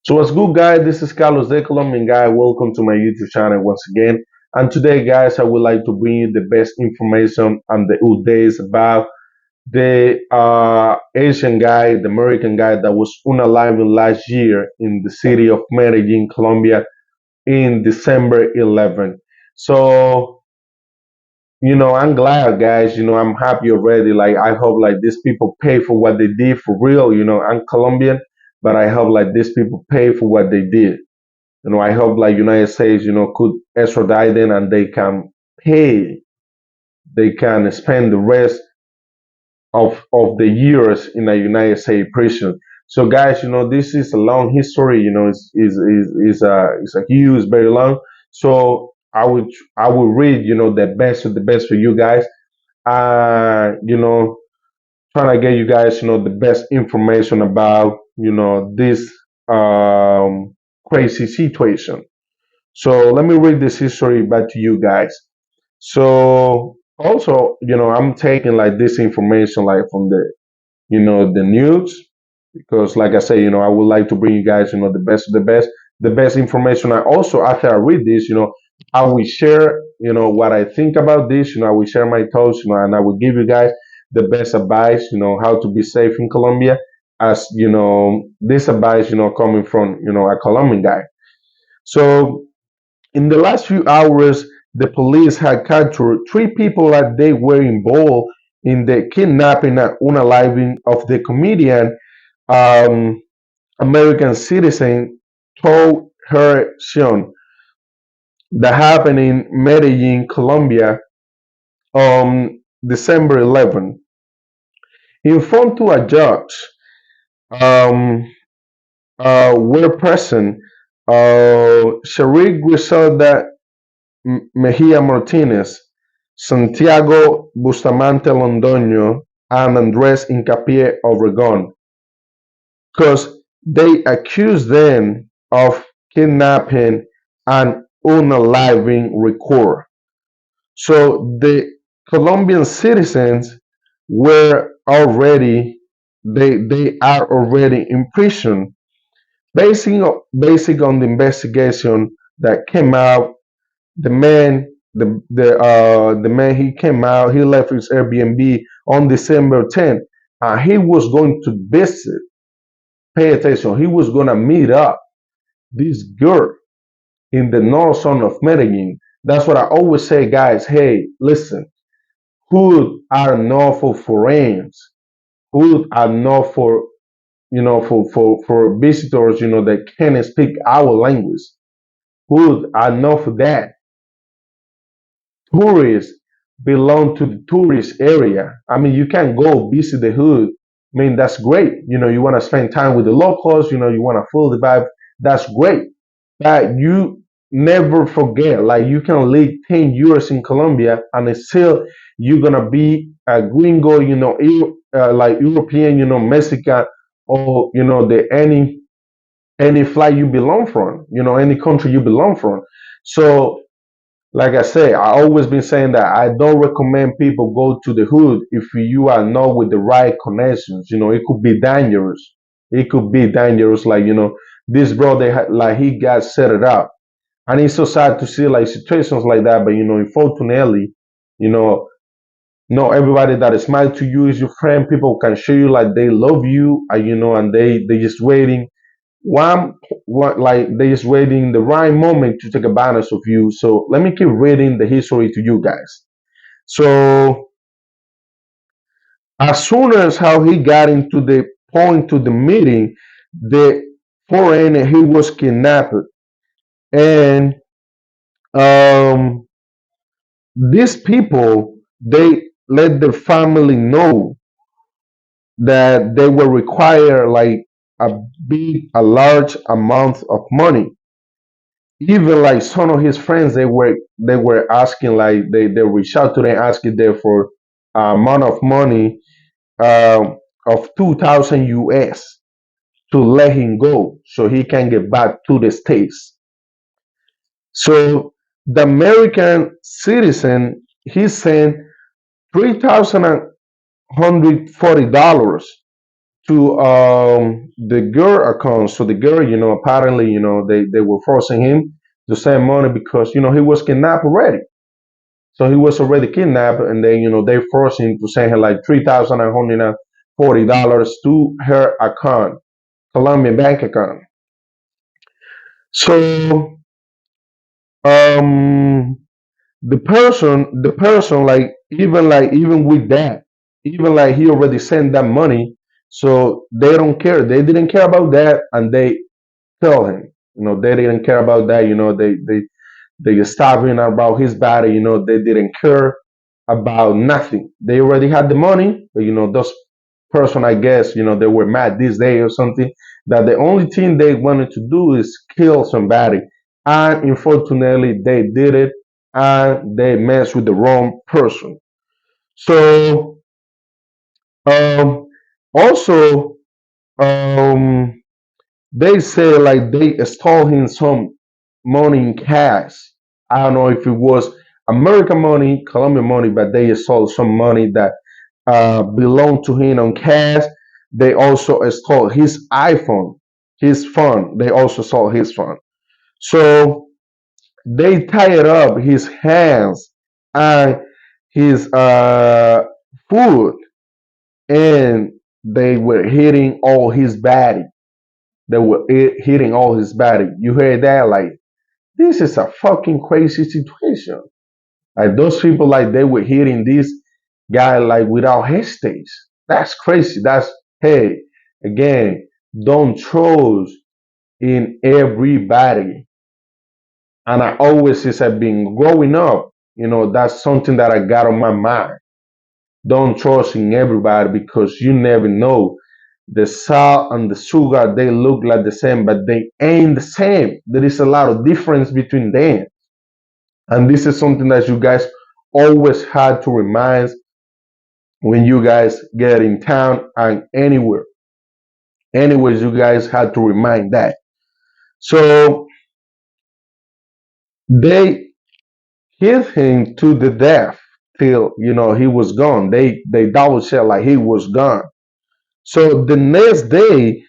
So what's good, guys? This is Carlos, the Colombian guy. Welcome to my YouTube channel once again. And today, guys, I would like to bring you the best information on the updates about the Asian guy, the American guy that was unalive last year in the city of Medellin, Colombia, in December 11th. So I'm glad, guys. I'm happy already. Like, I hope like these people pay for what they did for real. I'm Colombian, but I hope like these people pay for what they did. I hope like United States, could extradite them and they can pay, they can spend the rest of the years in a United States prison. So guys, this is a long history. It's a huge, very long. So I would read, the best of the best for you guys. Trying to get you guys, the best information about, this crazy situation. So let me read this history back to you guys. So also, I'm taking like this information like from the news because like I say, I would like to bring you guys, the best of the best information. I also after I read this, I will share, what I think about this. I will share my thoughts, and I will give you guys the best advice, how to be safe in Colombia. As this advice, coming from a Colombian guy. So in the last few hours, the police had captured three people that they were involved in the kidnapping and unaliving of the comedian, um, American citizen Told Her Sion, that happened in Medellin, Colombia, on December 11th. In front to a judge, um, were present Sharik Griselda Mejia Martinez, Santiago Bustamante Londoño, and Andres Incapié Obregon, because they accused them of kidnapping and unaliving record. So the Colombian citizens were already they are already in prison, basic on the investigation that came out. The man he came out, he left his Airbnb on December 10th. He was going to visit, pay attention, he was going to meet up this girl in the north zone of Medellin. That's what I always say, guys. Hey, listen, hood are not for foreigners. Hood are not for, for visitors, that can't speak our language. Hood are not for that. Tourists belong to the tourist area. I mean, you can go visit the hood. I mean, that's great. You want to spend time with the locals. You want to feel the vibe. That's great. But you never forget, like you can live 10 years in Colombia and still you're gonna be a gringo. Like European, Mexican, or the any flight you belong from. Any country you belong from. So like I say, I always been saying that I don't recommend people go to the hood if you are not with the right connections. It could be dangerous. It could be dangerous. Like this brother, like he got set it up, and it's so sad to see like situations like that. But unfortunately, you know, not everybody that is smile to you is your friend. People can show you like they love you, and they just waiting one what like they just waiting the right moment to take advantage of you. So let me keep reading the history to you guys. So as soon as how he got into the point to the meeting, the foreigner he was kidnapped, and um these people they let the family know that they will require like a a large amount of money. Even like some of his friends, they were asking, like they reached out to them asking them for amount of money, of 2,000 US to let him go so he can get back to the States. So the American citizen, he sent $3,140 to the girl account. So the girl, apparently, they were forcing him to send money because, he was kidnapped already. So he was already kidnapped, and then, they forced him to send her like $3,140 to her account, Colombian bank account. So, um, the person, even with that, even like he already sent that money, so they don't care. They didn't care about that, and they tell him, they didn't care about that. They stopped him about his body. They didn't care about nothing. They already had the money, but those person, I guess, they were mad this day or something, that the only thing they wanted to do is kill somebody. And unfortunately, they did it, and they messed with the wrong person. So, um, also, um, they say like they stole him some money in cash. I don't know if it was American money, Colombian money, but they stole some money that belonged to him on cash. They also stole his iPhone, his phone. They also stole his phone. So they tied up his hands and his foot, and they were hitting all his body. They were hitting all his body. You heard that? Like, this is a fucking crazy situation. Like, those people, like, they were hitting this guy like without hesitation. That's crazy. That's, hey, again, don't trust in everybody. And I always, since I've been growing up, that's something that I got on my mind. Don't trust in everybody because you never know. The salt and the sugar, they look like the same, but they ain't the same. There is a lot of difference between them. And this is something that you guys always had to remind when you guys get in town and anywhere. Anyways, you guys had to remind that. So they hit him to the death till he was gone. They double checked like he was gone. So the next day,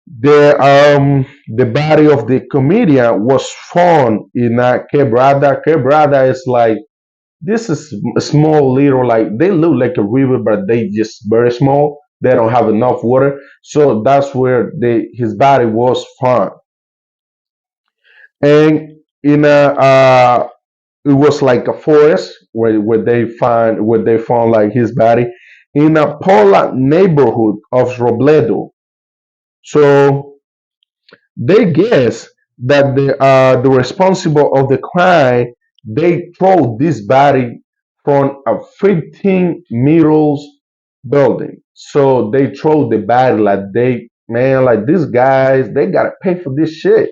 the body of the comedian was found in a quebrada. Quebrada is like, this is a small little, like, they look like a river, but they just very small. They don't have enough water, so that's where his body was found. And in a it was like a forest where they found like his body in a Pola neighborhood of Robledo. So they guess that the responsible of the crime, they throw this body from a 15 meters building. So they throw the body like, like, these guys, they gotta pay for this shit.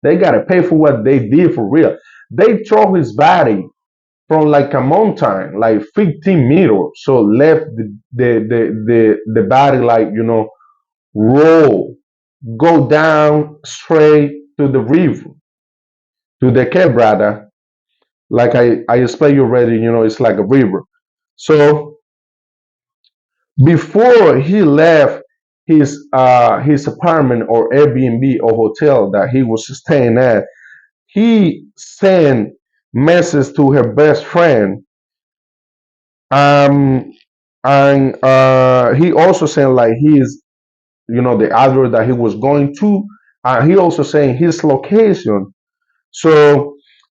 They gotta pay for what they did for real. They throw his body from like a mountain, like 15 meters. So left the body like, roll, go down straight to the river, to the quebrada. Like I explained you already, it's like a river. So before he left his apartment or Airbnb or hotel that he was staying at, he sent message to her best friend. Um, and he also sent like the address that he was going to. He also saying his location. So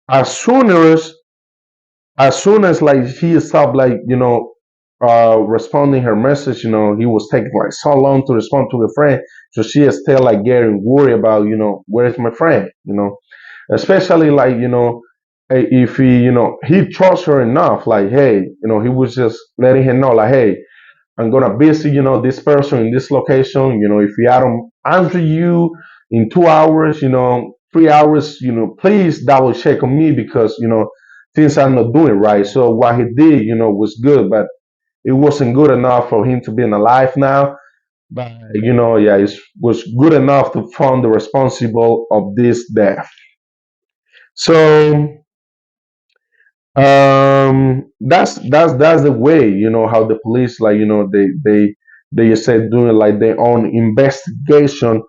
as soon as like he stopped like responding her message, he was taking like so long to respond to the friend. So she is still like getting worried about where is my friend, especially like if he trusts her enough, like, hey, he was just letting her know like, hey, I'm gonna visit, this person in this location. If I don't answer you in 2 hours, 3 hours, please double check on me because things are not doing right. So what he did, was good, but it wasn't good enough for him to be alive now. But yeah, it was good enough to find the responsible of this death. So that's the way how the police, like, they They said doing like their own investigation,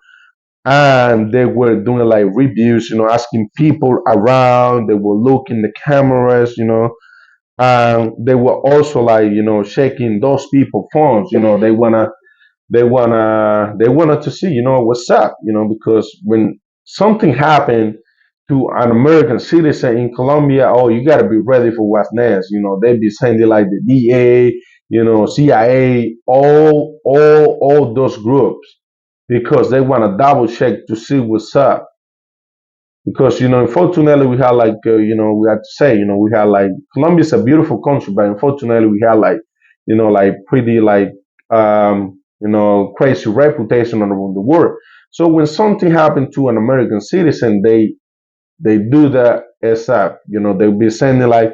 and they were doing like reviews, asking people around. They were looking the cameras, and they were also like, checking those people phones. They wanted to see, what's up, because when something happened to an American citizen in Colombia, oh, you got to be ready for what's next. They be sending like the DA, CIA, all those groups, because they want to double check to see what's up. Because unfortunately, we had like we had to say, we had like Colombia is a beautiful country, but unfortunately, we had like like pretty like crazy reputation around the world. So when something happened to an American citizen, they do that ASAP. They'll be sending like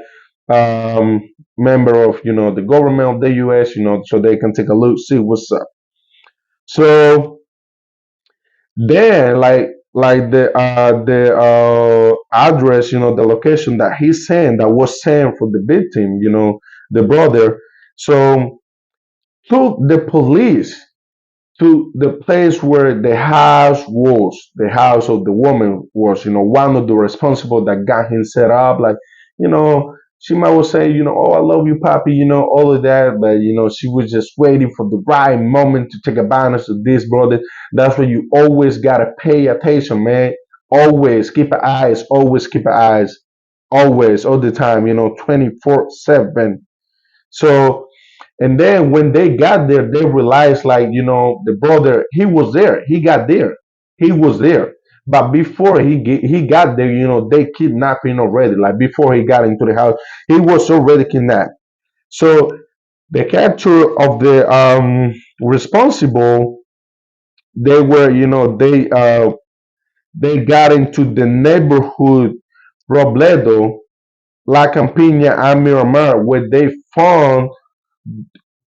um member of the government of the U.S. So they can take a look, see what's up. So then, like the address, the location that he sent, that was sent for the victim, the brother. So took the police to the place where the house of the woman was, one of the responsible that got him set up. Like, she might well say, oh, I love you, Papi, all of that. But, she was just waiting for the right moment to take advantage of this, brother. That's why you always got to pay attention, man. Always keep eyes, always, all the time, 24/7. So, and then when they got there, they realized, like, the brother, he was there. He got there. He was there. But before he got there, they kidnapped him already. Like before he got into the house, he was already kidnapped. So the capture of the responsible, they were, they got into the neighborhood Robledo, La Campiña, and Miramar, where they found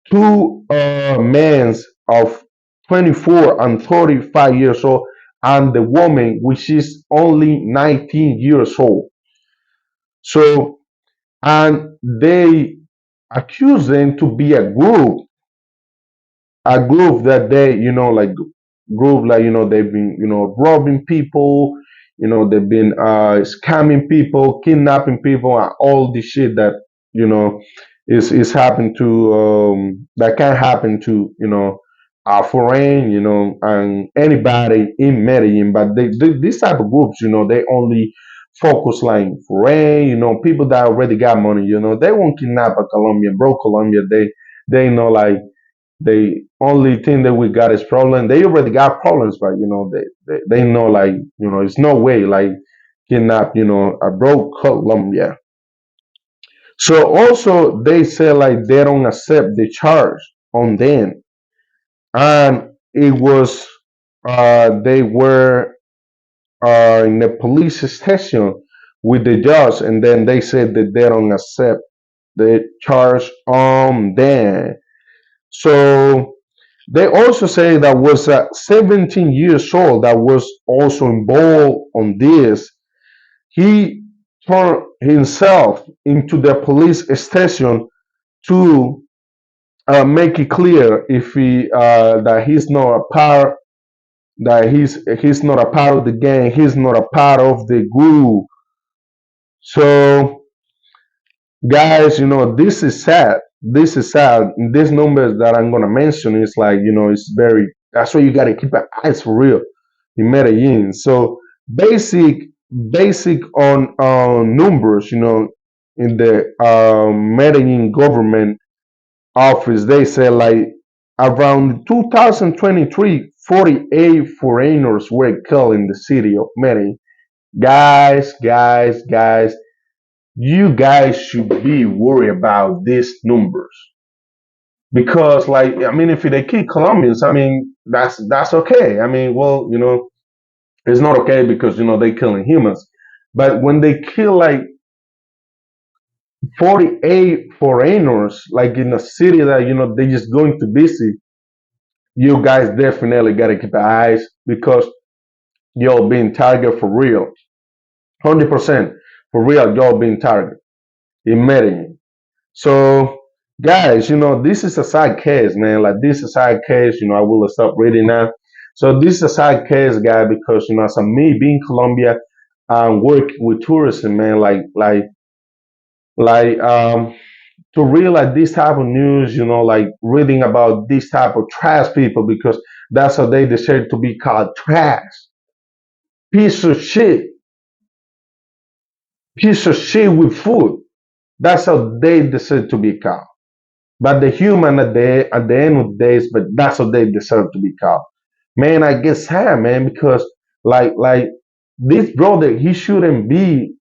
two men of 24 and 35 years old, and the woman, which is only 19 years old. So, and they accuse them to be a group that they, like group, like, they've been, robbing people, they've been scamming people, kidnapping people, and all the shit that, you know, is happened to, that can happen to, foreign, and anybody in Medellin. But these type of groups, they only focus like foreign, people that already got money, they won't kidnap a Colombian, bro. Colombia, they know like the only thing that we got is problem. They already got problems, but they know like it's no way like kidnap a broke Colombia. So also they say like they don't accept the charge on them, and it was they were in the police station with the judge, and then they said that they don't accept the charge on them. So they also say that was 17 years old that was also involved on this. He turned himself into the police station to make it clear if he that he's not a part, that he's not a part of the gang, he's not a part of the group. So guys, this is sad. This is sad. These numbers that I'm gonna mention is like, it's very. That's why you gotta keep your eyes for real in Medellin. So basic, basic on numbers, in the Medellin government office, they say like around 2023, 48 foreigners were killed in the city of Medellin. Guys, you guys should be worried about these numbers, because like, I mean, if they kill Colombians, I mean, that's okay. I mean, well, it's not okay because they killing humans, but when they kill like 48 foreigners like in a city that they just going to visit, you guys definitely got to keep your eyes, because y'all being targeted for real. 100% for real, y'all being targeted in Medellin. So Guys, this is a side case, man. Like this is a side case. I will stop reading now. So this is a side case, guy, because as a me being Colombia, work with tourism, man. Like to realize this type of news, like reading about this type of trash people, because that's how they deserve to be called trash, piece of shit, piece of shit with food. That's how they deserve to be called. But the human at the end of the days, but that's what they deserve to be called. Man, I get sad, man, because like this brother, he shouldn't be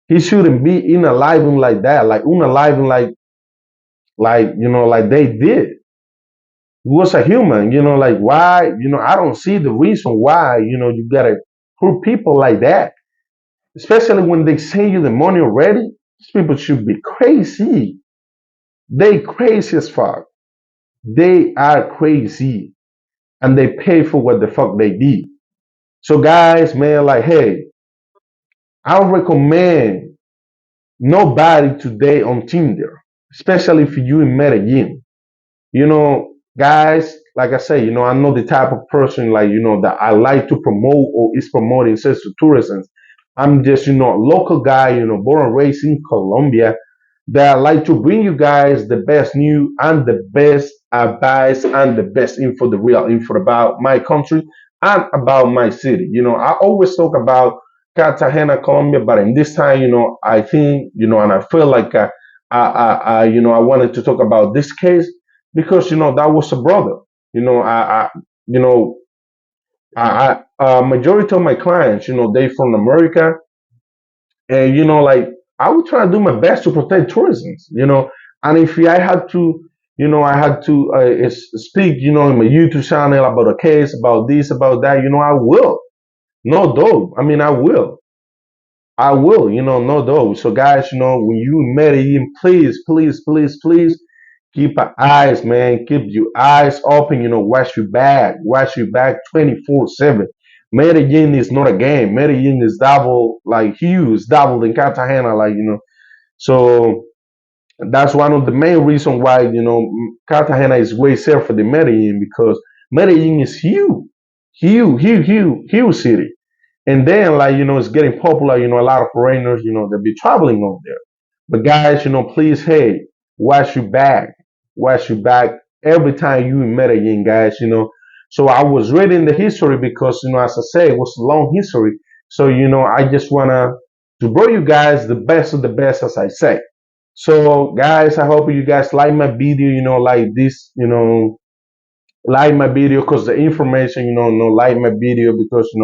in unaliving like that, like unaliving like they did. He was a human, like why, I don't see the reason why, you gotta hurt people like that. Especially when they send you the money already. These people should be crazy. They crazy as fuck. They are crazy. And they pay for what the fuck they did. So guys, man, like, hey, I would recommend nobody today on Tinder, especially if you in Medellin. Guys, like I say, I'm not the type of person like, that I like to promote or is promoting sex to tourism. I'm just, a local guy, born and raised in Colombia, that I like to bring you guys the best news and the best advice and the best info, the real info about my country and about my city. I always talk about Cartagena, Colombia, but in this time, I think, and I feel like I wanted to talk about this case because that was a brother. You know, majority of my clients, they from America, and like I would try to do my best to protect tourism. And if I had to, speak, in my YouTube channel about a case, about this, about that, I will. No doubt. I mean, I will. I will, no doubt. So, guys, when you in Medellin, please, please, please, please keep your eyes, man. Keep your eyes open, watch your back 24/7. Medellin is not a game. Medellin is double, like huge, double than Cartagena, So that's one of the main reasons why, Cartagena is way safer than Medellin because Medellin is huge, huge, huge, huge, huge city. And then, like, it's getting popular, a lot of foreigners, they'll be traveling over there. But guys, please, hey, watch your back. Watch your back every time you in Medellin, guys. So I was reading the history because, as I say, it was a long history. So, I just wanna to bring you guys the best of the best, as I say. So, guys, I hope you guys like my video, like this, like my video because the information, like my video because,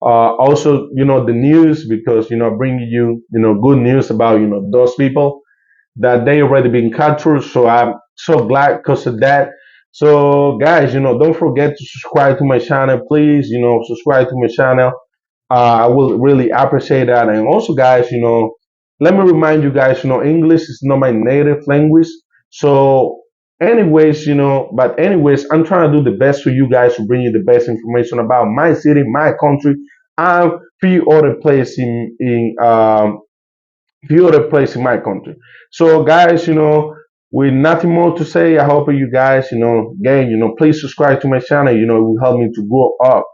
also, the news because, bringing you, good news about, those people that they already been captured. So I'm so glad because of that. So guys, don't forget to subscribe to my channel, please. Subscribe to my channel. I will really appreciate that. And also, guys, let me remind you guys, English is not my native language. So, anyways, I'm trying to do the best for you guys to bring you the best information about my city, my country, and few other places in my country. So, guys, with nothing more to say, I hope you guys, again, please subscribe to my channel. It will help me to grow up,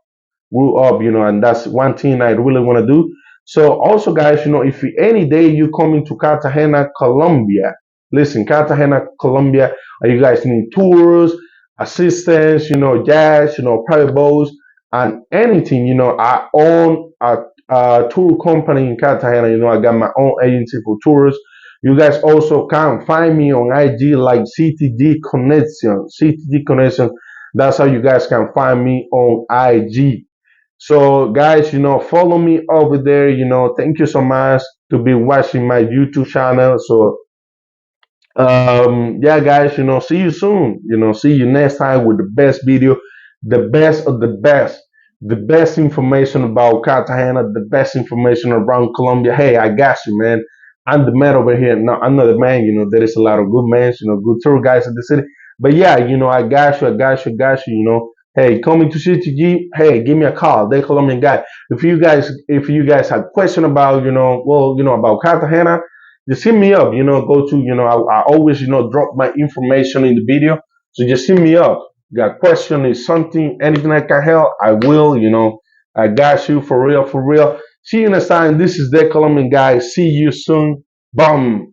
and that's one thing I really want to do. So also, guys, if any day you come into Cartagena, Colombia, listen, Cartagena, Colombia, you guys need tours, assistance, gas, private boats, and anything, I own a tour company in Cartagena, I got my own agency for tours. You guys also can find me on IG like CTD Connection. CTD Connection. That's how you guys can find me on IG. So, guys, follow me over there. Thank you so much to be watching my YouTube channel. So, yeah, guys, see you soon. See you next time with the best video, the best of the best information about Cartagena, the best information around Colombia. Hey, I got you, man. I'm the man over here. No, I'm not the man. There is a lot of good men, good tour guys in the city. But yeah, I got you, I got you. Hey, coming to CTG, hey, give me a call. They Colombian guy. If you guys have question about, about Cartagena, just hit me up. Go to, I always, drop my information in the video. So just hit me up. Got question is something, anything I can help, I will. I got you for real, for real. See you next time. This is the Colombian guy. See you soon. Bum.